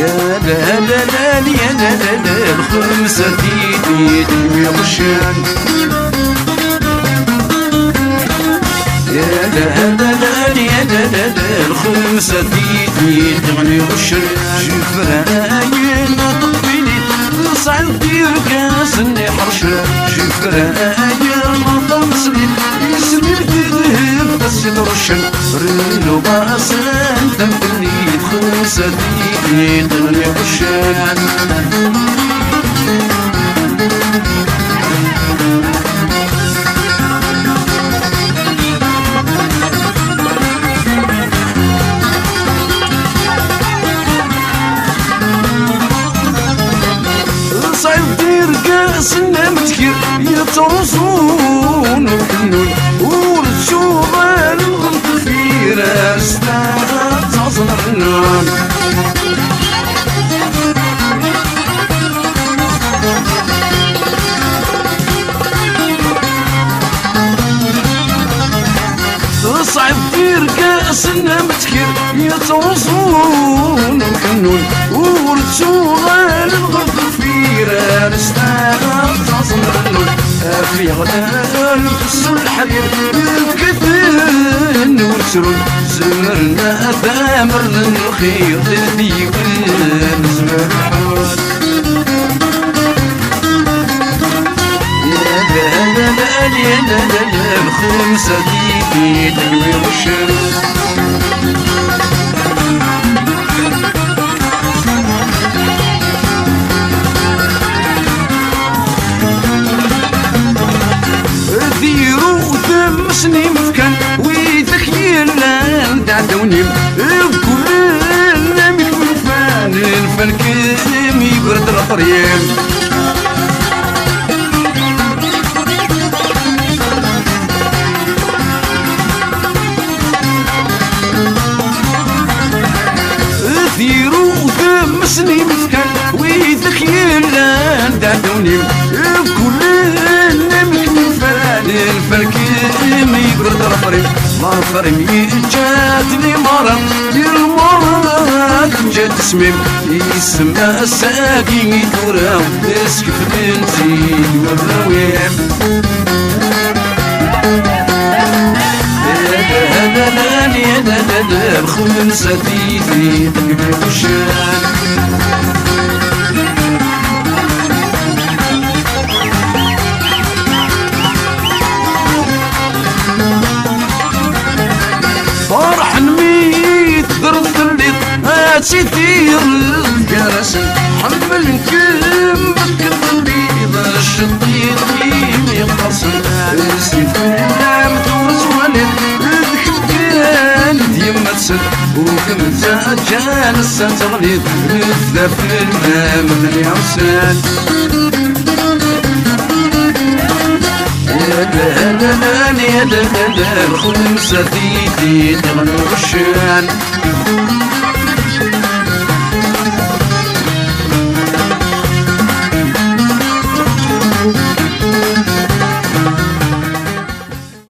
لا لا لا يا لا لا لا الخمسة تيدي تلوي غشان يا لا لا لا يا لا لا لا الخمسة تيدي تغني غشان جفراين تقبلي صعب دير كاس اللي حرشة جفراين مطمسلي يسمي الذهب بس الرشن ريلو باسن تنفلي خمسة تيدي تغني غشان سنة متكير يترصون وحنون ورشوغان الغلط في راسنا تصنرنون صعب دير كاسنا متكير يترصون وحنون ورشوغان الغلط في راسنا في غدان في الحبيب الكثير ورسرون زمرنا ثامر الخير ديوان زمر الحوال يا لا لا لا لا لا الخمسة دي تقوي والشمس سني مفكان ويذك يلا دعدوني بكل نامي الفان الفلكم يبرد الطريق ثيرو ثمسني مفكان ويذك يلا دعدوني بكل نامي الفان الفلكم يبرد الطريق ما فرمي جاتني مرض المرض جات سميم يسمى الساقي دورا نسكف بنتي وبراويم يا لا لا يا لا لا الخمسة تيدي تقبل وشان فرح نميت ضرب الليط هاتيثير الجرس حمل كم بكذبي ذا الشطيط ميم يقصن السيف النام تورس ولد ذكب كان ديما تسد وكم جان السان تغليد مثل في المام ذني عوسان لا لا لا يا لا لا الخمسة تيدي تغني غشان